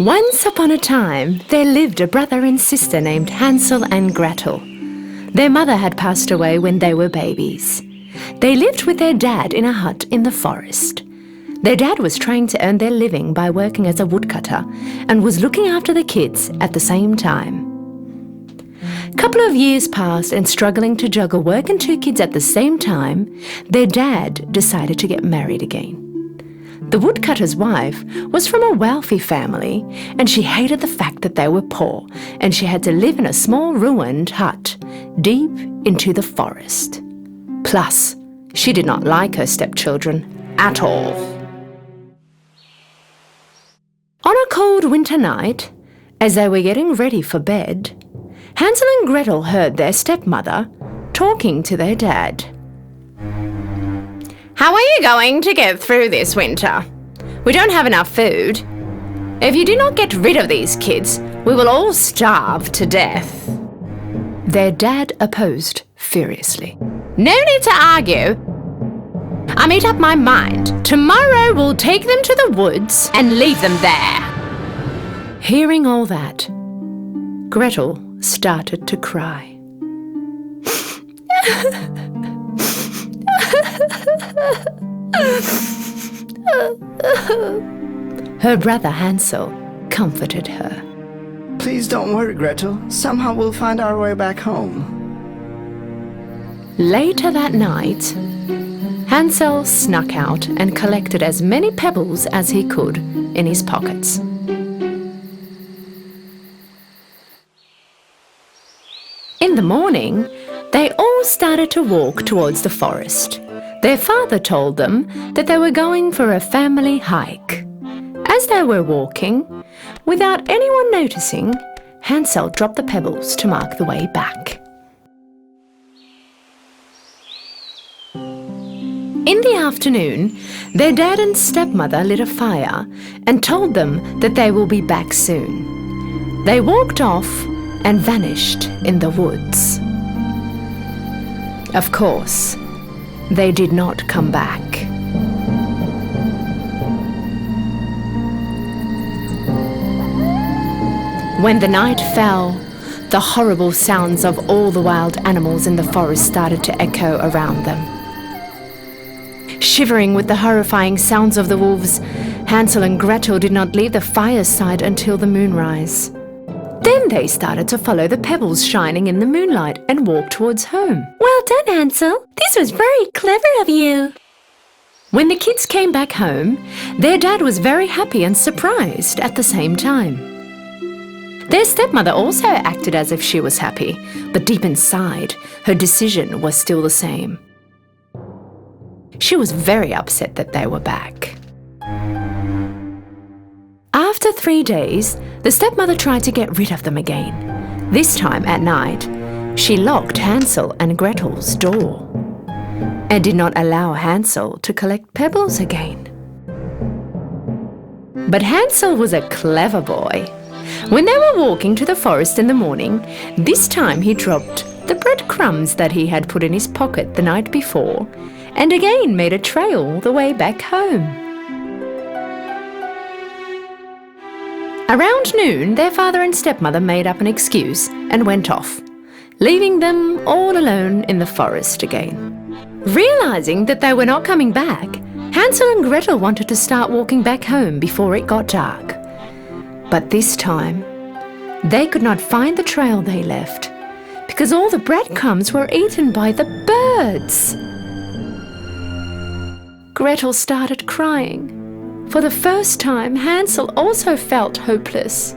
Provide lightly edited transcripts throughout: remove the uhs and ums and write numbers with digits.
Once upon a time, there lived a brother and sister named Hansel and Gretel. Their mother had passed away when they were babies. They lived with their dad in a hut in the forest. Their dad was trying to earn their living by working as a woodcutter and was looking after the kids at the same time. A couple of years passed, and struggling to juggle work and 2 kids at the same time, their dad decided to get married again. The woodcutter's wife was from a wealthy family, and she hated the fact that they were poor and she had to live in a small ruined hut deep into the forest. Plus, she did not like her stepchildren at all. On a cold winter night, as they were getting ready for bed, Hansel and Gretel heard their stepmother talking to their dad. "How are you going to get through this winter? We don't have enough food. If you do not get rid of these kids, we will all starve to death." Their dad opposed furiously. "No need to argue. I made up my mind. Tomorrow we'll take them to the woods and leave them there." Hearing all that, Gretel started to cry. Her brother Hansel comforted her. "Please don't worry, Gretel. Somehow we'll find our way back home." Later that night, Hansel snuck out and collected as many pebbles as he could in his pockets. In the morning, they all started to walk towards the forest. Their father told them that they were going for a family hike. As they were walking, without anyone noticing, Hansel dropped the pebbles to mark the way back. In the afternoon, their dad and stepmother lit a fire and told them that they will be back soon. They walked off and vanished in the woods. Of course, they did not come back. When the night fell, the horrible sounds of all the wild animals in the forest started to echo around them. Shivering with the horrifying sounds of the wolves, Hansel and Gretel did not leave the fireside until the moonrise. Then they started to follow the pebbles shining in the moonlight and walk towards home. "Well done, Hansel. This was very clever of you." When the kids came back home, their dad was very happy and surprised at the same time. Their stepmother also acted as if she was happy, but deep inside, her decision was still the same. She was very upset that they were back. After 3 days, the stepmother tried to get rid of them again. This time at night, she locked Hansel and Gretel's door and did not allow Hansel to collect pebbles again. But Hansel was a clever boy. When they were walking to the forest in the morning, this time he dropped the breadcrumbs that he had put in his pocket the night before and again made a trail the way back home. Around noon, their father and stepmother made up an excuse and went off, leaving them all alone in the forest again. Realizing that they were not coming back, Hansel and Gretel wanted to start walking back home before it got dark. But this time, they could not find the trail they left because all the breadcrumbs were eaten by the birds. Gretel started crying. For the first time, Hansel also felt hopeless.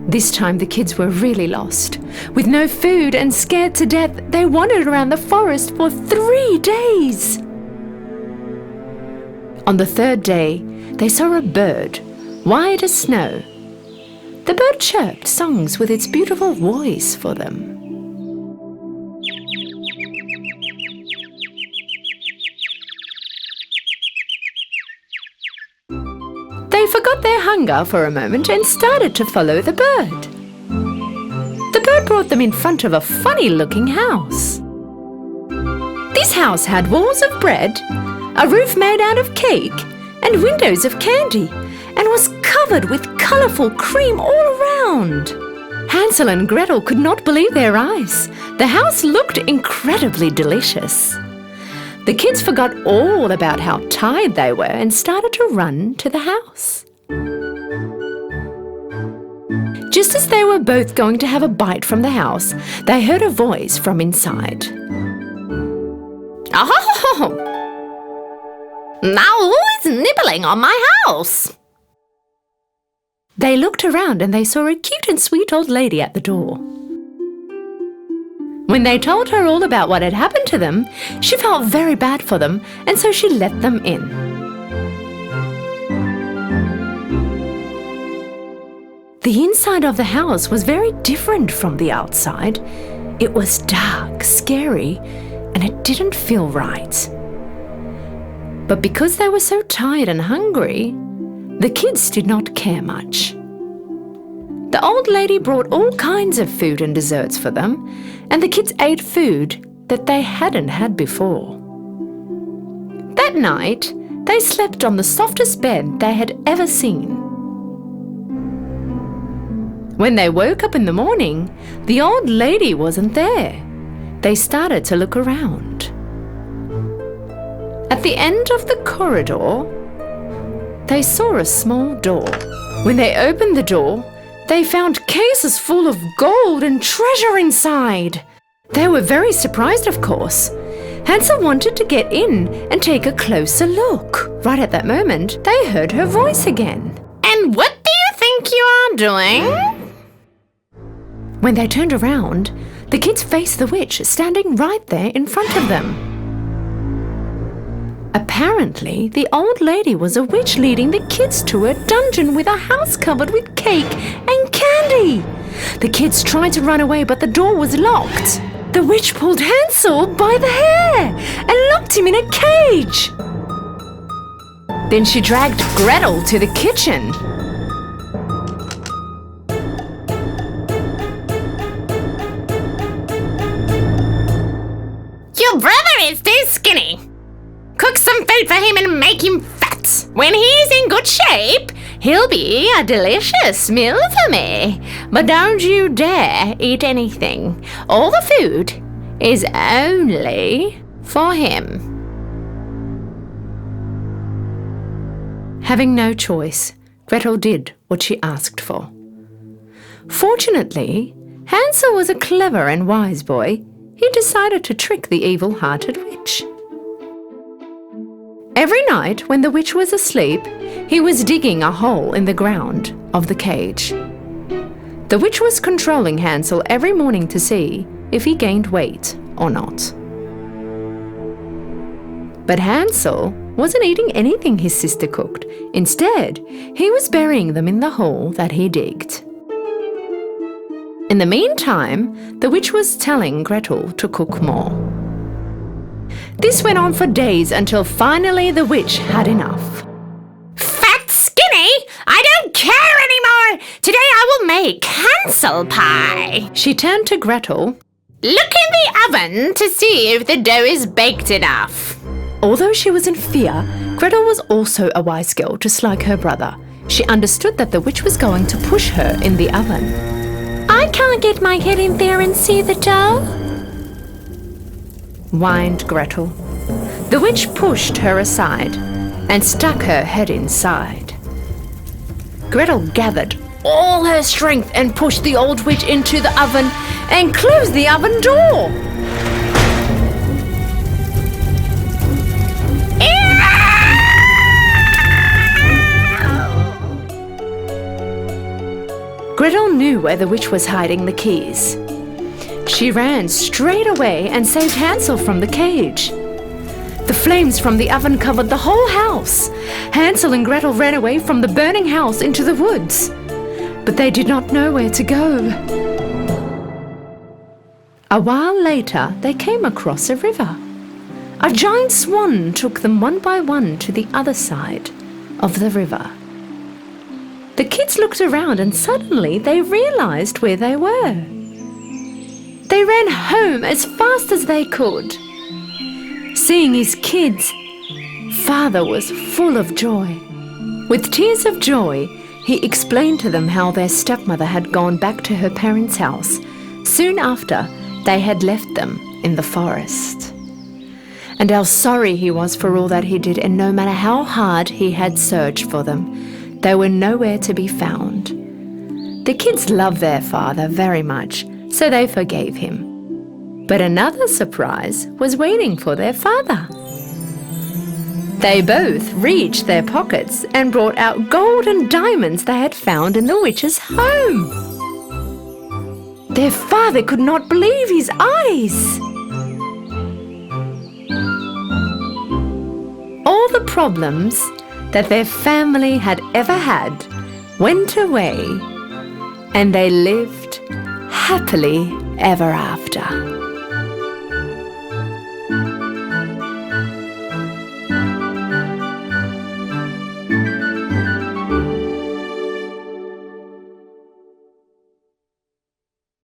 This time the kids were really lost. With no food and scared to death, they wandered around the forest for 3 days. On the 3rd day, they saw a bird, white as snow. The bird chirped songs with its beautiful voice for them. They forgot their hunger for a moment and started to follow the bird. The bird brought them in front of a funny-looking house. This house had walls of bread, a roof made out of cake, and windows of candy, and was covered with colourful cream all around. Hansel and Gretel could not believe their eyes. The house looked incredibly delicious. The kids forgot all about how tired they were and started to run to the house. Just as they were both going to have a bite from the house, they heard a voice from inside. Oh! Now who is nibbling on my house? They looked around and they saw a cute and sweet old lady at the door. When they told her all about what had happened to them, she felt very bad for them, and so she let them in. The inside of the house was very different from the outside. It was dark, scary, and it didn't feel right. But because they were so tired and hungry, the kids did not care much. The old lady brought all kinds of food and desserts for them, and the kids ate food that they hadn't had before. That night, they slept on the softest bed they had ever seen. When they woke up in the morning, the old lady wasn't there. They started to look around. At the end of the corridor, they saw a small door. When they opened the door, they found cases full of gold and treasure inside. They were very surprised, of course. Hansel wanted to get in and take a closer look. Right at that moment, they heard her voice again. And what do you think you are doing? When they turned around, the kids faced the witch standing right there in front of them. Apparently, the old lady was a witch leading the kids to a dungeon with a house covered with cake and candy. The kids tried to run away, but the door was locked. The witch pulled Hansel by the hair and locked him in a cage. Then she dragged Gretel to the kitchen. Your brother is too skinny. Cook some food for him and make him fat. When he's in good shape, he'll be a delicious meal for me. But don't you dare eat anything. All the food is only for him. Having no choice, Gretel did what she asked for. Fortunately, Hansel was a clever and wise boy. He decided to trick the evil-hearted witch. Every night when the witch was asleep, he was digging a hole in the ground of the cage. The witch was controlling Hansel every morning to see if he gained weight or not. But Hansel wasn't eating anything his sister cooked. Instead, he was burying them in the hole that he digged. In the meantime, the witch was telling Gretel to cook more. This went on for days until finally the witch had enough. Fat skinny? I don't care anymore. Today I will make Hansel pie. She turned to Gretel. Look in the oven to see if the dough is baked enough. Although she was in fear, Gretel was also a wise girl just like her brother. She understood that the witch was going to push her in the oven. I can't get my head in there and see the dough, whined Gretel. The witch pushed her aside and stuck her head inside. Gretel gathered all her strength and pushed the old witch into the oven and closed the oven door. Gretel knew where the witch was hiding the keys. She ran straight away and saved Hansel from the cage. The flames from the oven covered the whole house. Hansel and Gretel ran away from the burning house into the woods, but they did not know where to go. A while later, they came across a river. A giant swan took them one by one to the other side of the river. The kids looked around and suddenly they realized where they were. They ran home as fast as they could. Seeing his kids, Father was full of joy. With tears of joy, he explained to them how their stepmother had gone back to her parents' house soon after they had left them in the forest, and how sorry he was for all that he did, and no matter how hard he had searched for them, they were nowhere to be found. The kids loved their father very much, so they forgave him. But another surprise was waiting for their father. They both reached their pockets and brought out gold and diamonds they had found in the witch's home. Their father could not believe his eyes. All the problems that their family had ever had went away, and they lived happily ever after.